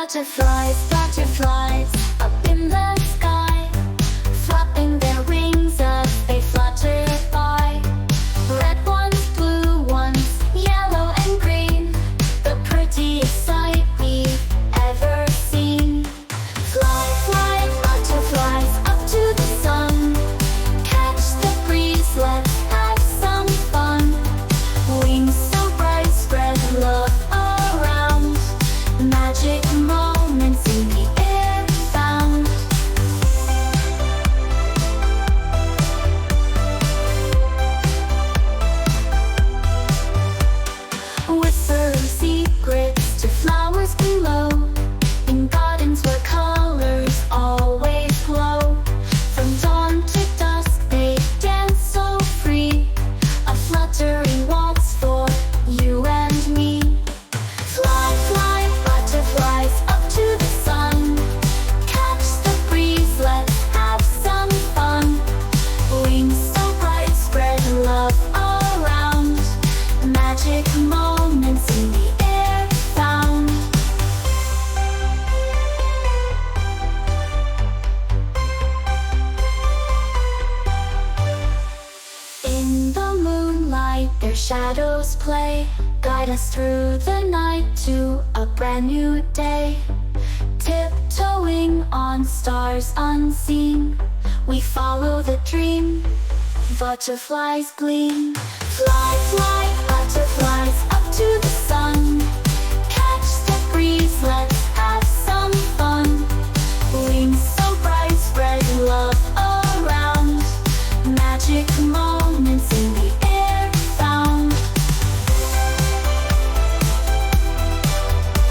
Butterflies, butterflies, up in the sky, flapping their wings as they flutter by. Red ones, blue ones, yellow and green, the prettiest sight we've ever seen. Fly, fly, butterflies, up to the sun, catch the breeze, let's have some fun. Wings so bright, spread love around, magic moments in the air found. Whisper secrets to flowers below, in gardens where colors always glow. From dawn to dusk they dance so free, a fluttering waltz for you and me. Fly, fly, butterflies, up to the sun, catch the breeze, let's have some fun. Wings so bright, spread love around, magic moments in the air found. In the moonlight their shadows play, guide us through the night to a brand new day. Tiptoeing on stars unseen, we follow the dream, butterflies gleam. Fly, fly, butterflies, up to the sun, catch the breeze, let's